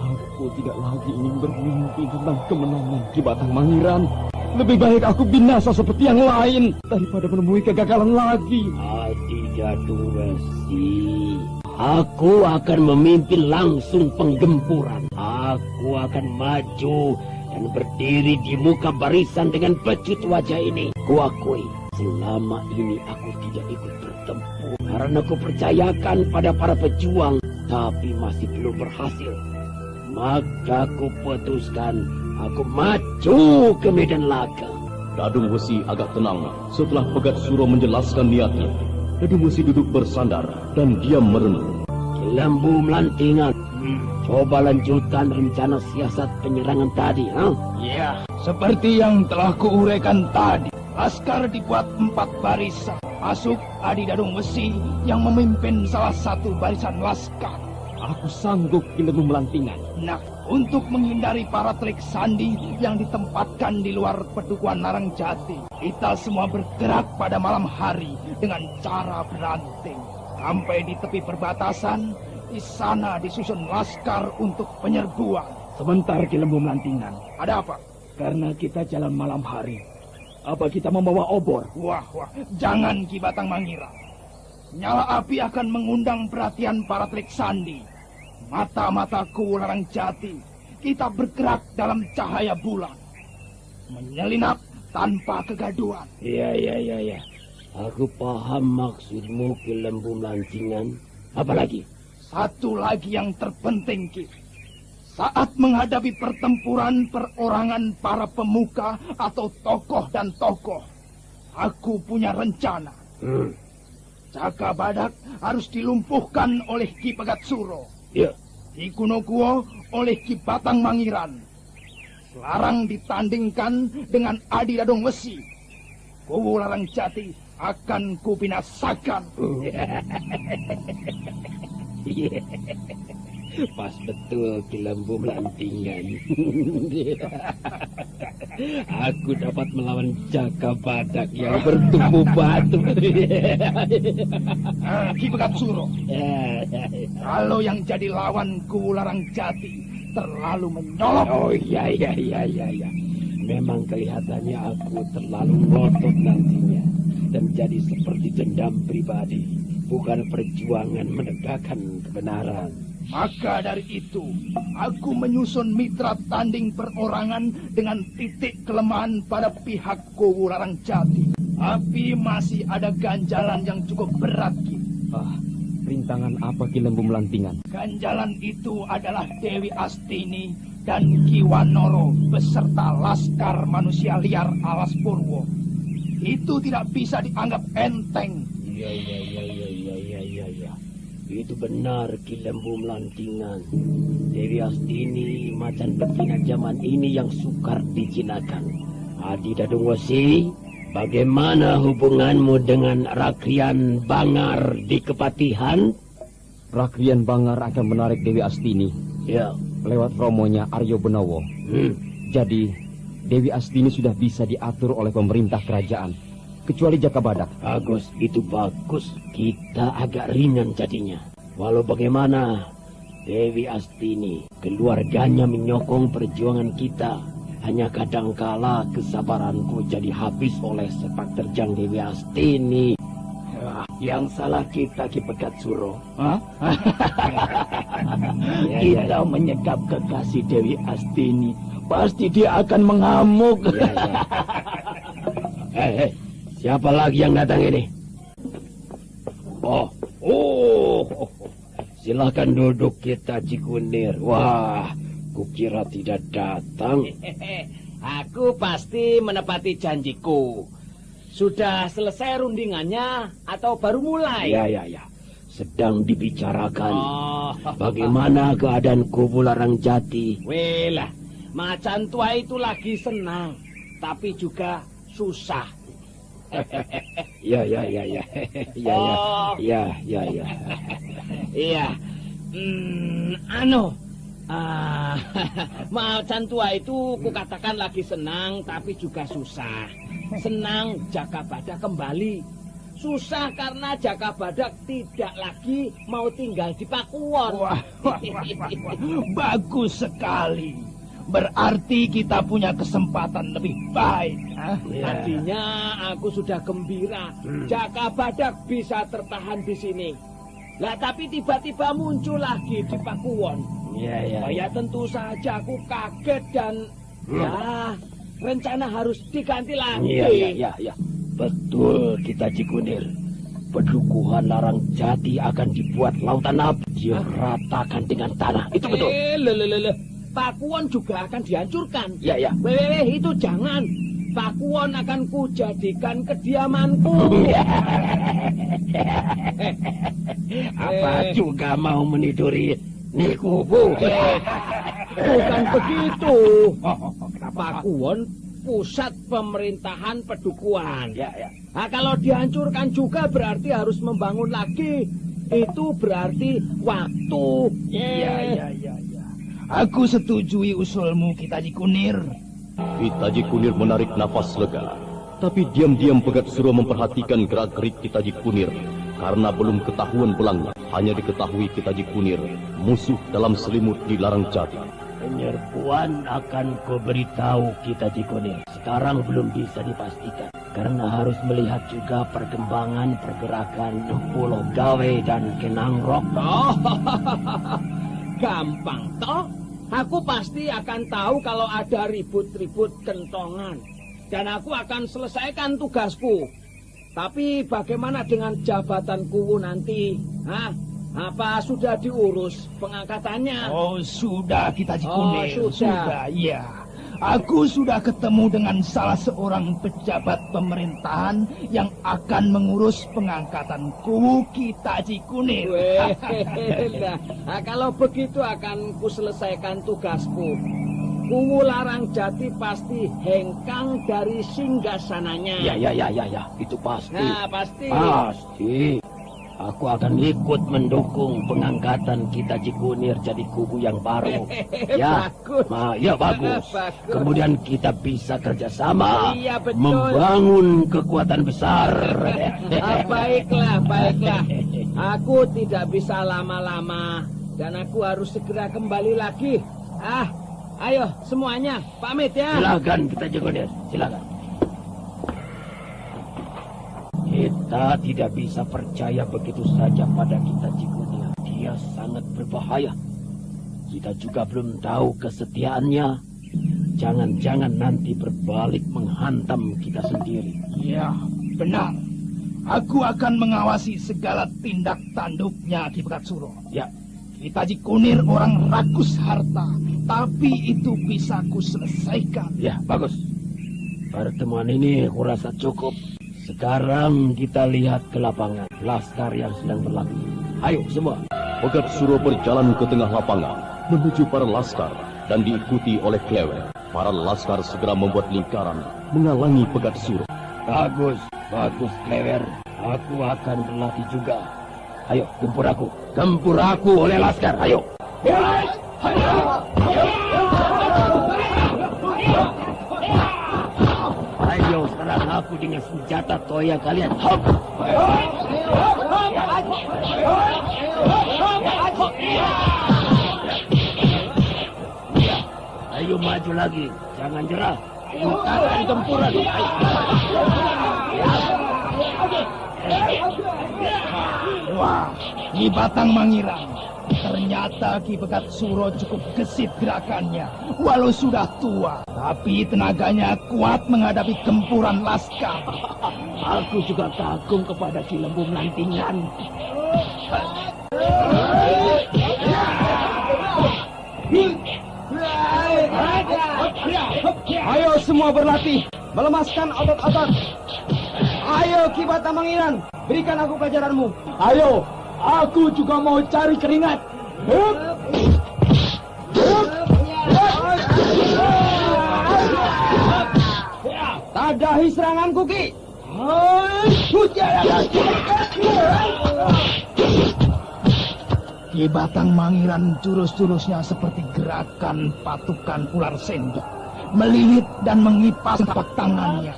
Aku tidak lagi ingin bermimpi tentang kemenangan Ki Batang Mangiran. Lebih baik aku binasa seperti yang lain daripada menemui kegagalan lagi. Adi Dadung Wesi, aku akan memimpin langsung penggempuran. Aku akan maju dan berdiri di muka barisan dengan pecut wajah ini. Kuakui, selama ini aku tidak ikut bertempur karena aku percayakan pada para pejuang, tapi masih belum berhasil. Maka aku putuskan aku maju ke medan laga. Dadung Wesi agak tenang setelah Pegat Suro menjelaskan niatnya. Dadung Wesi duduk bersandar dan diam merenung. Ki Lembu Melantingan, coba lanjutkan rencana siasat penyerangan tadi, ha? Ya, seperti yang telah kuuraikan tadi. Laskar dibuat 4 barisan. Masuk Adi Dadung Wesi yang memimpin salah satu barisan laskar. Aku sanggup Ki Lembu Melantingan. Nah, untuk menghindari para telik sandi yang ditempatkan di luar Padukuhan Larangjati, kita semua bergerak pada malam hari dengan cara beranting. Sampai di tepi perbatasan, di sana disusun laskar untuk penyerbuan. Sebentar, Ki Lembu Melantingan. Ada apa? Karena kita jalan malam hari, apa kita membawa obor? Wah, jangan Ki Batang Mangiran. Nyala api akan mengundang perhatian para telik sandi. Mata-mataku Larangjati, kita bergerak dalam cahaya bulan. Menyelinap tanpa kegaduhan. Iya. Aku paham maksudmu, Ki Lembu Melantingan. Apalagi? Satu lagi yang terpenting, Ki. Saat menghadapi pertempuran perorangan para pemuka atau tokoh dan tokoh, aku punya rencana. Jakabadak harus dilumpuhkan oleh Ki Pegat Suro. Ya. Ki Kunokuo oleh Ki Batang Mangiran. Selarang ditandingkan dengan Adi Dadung Wesi. Kubu Larangjati akan kubinasakan. Pas betul Ki Lembu Melantingan. Aku dapat melawan Jakabadak yang bertumbuh batu. Ki Pegat Suro, kalau yang jadi lawan Kubu Larangjati terlalu menyolok. Oh iya. Memang kelihatannya aku terlalu ngotot nantinya dan jadi seperti dendam pribadi, bukan perjuangan menegakkan kebenaran. Maka dari itu, aku menyusun mitra tanding perorangan dengan titik kelemahan pada pihak Kubu Larangjati. Tapi masih ada ganjalan yang cukup berat, Ki. Rintangan apa Ki Lembu Melantingan? Ganjalan itu adalah Dewi Astini dan Ki Wanoro beserta laskar manusia liar Alas Purwo. itu tidak bisa dianggap enteng. Iya. Itu benar Ki Lembu Melantingan. Dewi Astini macan betina zaman ini yang sukar dijinakan. Adi Dadungwasi, bagaimana hubunganmu dengan Rakrian Bangar di Kepatihan? Rakrian Bangar akan menarik Dewi Astini. Ya. Lewat romonya Aryo Benowo. Jadi Dewi Astini sudah bisa diatur oleh pemerintah kerajaan. Kecuali Jaka Badak. Bagus, itu bagus. Kita agak ringan jadinya. Walau bagaimana, Dewi Astini, keluarganya menyokong perjuangan kita. Hanya kadangkala kesabaranku jadi habis oleh sepak terjang Dewi Astini. Yang salah kita Ki Pegat Suro. Kita menyekap kekasih Dewi Astini. Pasti dia akan mengamuk. Hei. Siapa lagi yang datang ini? Oh, silakan duduk kita Cikunir. Wah, kukira tidak datang. Aku pasti menepati janjiku. Sudah selesai rundingannya atau baru mulai? Ya. Sedang dibicarakan. Bagaimana keadaan kubu Larang Jati? Welah, macan tua itu lagi senang, tapi juga susah. Ya. Macan tua itu kukatakan lagi senang tapi juga susah. Senang Jaka Badak kembali. Susah karena Jaka Badak tidak lagi mau tinggal di Pakuwon. Wah. Bagus sekali. Berarti kita punya kesempatan lebih baik. Tadinya aku sudah gembira Jaka Badak bisa tertahan di sini. Lah tapi tiba-tiba muncul lagi di Pakuwon. Ya tentu saja aku kaget dan rencana harus diganti lagi. Ya. Betul kita Cikunir. Pedukuhan Larang Jati akan dibuat lautan api. Dia ratakan dengan tanah. Itu betul. Pakuwon juga akan dihancurkan. Ya. Itu jangan. Pakuwon akan kujadikan kediamanku. Apa juga mau meniduri Nikubu? Bukan begitu. Pakuwon pusat pemerintahan Pedukuhan. Ya. Nah, kalau dihancurkan juga berarti harus membangun lagi. Itu berarti waktu. Ya. Aku setujui usulmu Ki Taji Kunir. Ki Taji Kunir menarik nafas lega. Tapi diam-diam Pegat Suro memperhatikan gerak-gerik Ki Taji Kunir. Karena belum ketahuan belangnya, hanya diketahui Ki Taji Kunir, musuh dalam selimut di Larang Jati. Penyerbuan akan kuberitahu Ki Taji Kunir. Sekarang belum bisa dipastikan. Karena harus melihat juga perkembangan pergerakan Pulau Gawe dan Kenangrok. Gampang toh. Aku pasti akan tahu kalau ada ribut-ribut kentongan. Dan aku akan selesaikan tugasku. Tapi bagaimana dengan jabatan kuwu nanti? Apa sudah diurus pengangkatannya? Oh, sudah Ki Taji Kunir. Sudah. Iya. Aku sudah ketemu dengan salah seorang pejabat pemerintahan yang akan mengurus pengangkatan kuwu Ki Taji Kunir. Nah, kalau begitu akan kuselesaikan tugasku. Kuwu Larang Jati pasti hengkang dari singgasananya. Ya. Itu pasti. Nah, pasti. Aku akan ikut mendukung pengangkatan Ki Taji Kunir jadi kubu yang baru. Bagus. Bagus. Kemudian kita bisa kerjasama betul. Membangun kekuatan besar. Baiklah. Aku tidak bisa lama-lama dan aku harus segera kembali lagi. Ayo semuanya pamit ya. Silakan Ki Taji Kunir, silakan. Kita tidak bisa percaya begitu saja pada Ki Taji Kunir. Dia sangat berbahaya. Kita juga belum tahu kesetiaannya. Jangan-jangan nanti berbalik menghantam kita sendiri. Ya, benar. Aku akan mengawasi segala tindak tanduknya Ki Pegat Suro. Ya. Ki Taji Kunir orang rakus harta, tapi itu bisa ku selesaikan. Ya, bagus. Pertemuan ini kurasa cukup. Sekarang kita lihat ke lapangan laskar yang sedang berlatih. Ayo semua. Pegat Suro berjalan ke tengah lapangan menuju para laskar dan diikuti oleh Klewer. Para laskar segera membuat lingkaran menghalangi Pegat Suro. Bagus, bagus Klewer. Aku akan berlatih juga. Ayo, gempur aku. Gempur aku oleh laskar. Ayo. Ayo, serang aku dengan senjata toya kalian. Hop. Ayo maju lagi, jangan jerah. Utakan gempuran. Wah, Ki Batang Mangirang. Ternyata Ki Pegat Suro cukup gesit gerakannya. Walau sudah tua, tapi tenaganya kuat menghadapi gempuran laskar. Aku juga kagum kepada Ki Lembu Melantingan. Ayo semua berlatih, melemaskan otot-otot. Ayo Ki Batang Mangirang, berikan aku pelajaranmu. Ayo, aku juga mau cari keringat. Tadahi seranganku, Ki. Ki Batang Mangirang jurus-jurusnya seperti gerakan patukan ular sendok, melilit dan mengipas tapak tangannya.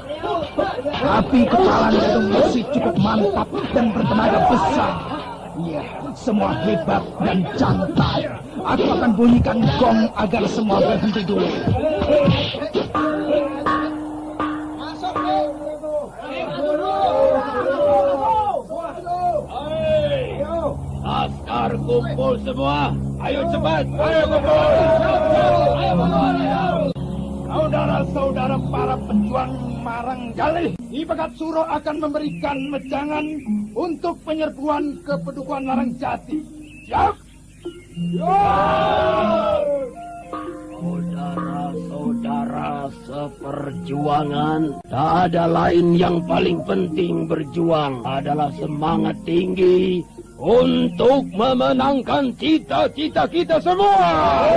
Tapi kepalanya itu masih cukup mantap dan bertenaga besar. Iya, semua hebat dan jantan. Aku akan bunyikan gong agar semua berhenti dulu. Laskar kumpul semua. Ayo cepat. Ayo kumpul. Saudara-saudara para pejuang Maranggali, Ki Pegat Suro akan memberikan wejangan untuk penyerbuan ke Pedukuhan Larangjati. Siap? Saudara-saudara seperjuangan, tak ada lain yang paling penting berjuang adalah semangat tinggi untuk memenangkan cita-cita kita semua.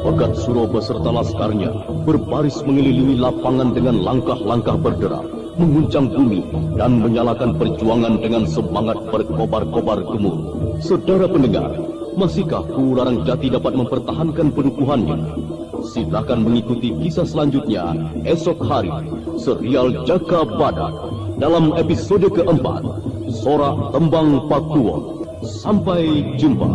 Pegat Suro beserta laskarnya berbaris mengelilingi lapangan dengan langkah-langkah berderak, menguncang bumi dan menyalakan perjuangan dengan semangat berkobar-kobar gemuruh. Saudara pendengar, masihkah Ku Larangjati dapat mempertahankan pedukuhannya? Silakan mengikuti kisah selanjutnya esok hari, serial Jaka Badak, dalam episode keempat, Sorak Tembang Pakuwon. Sampai jumpa.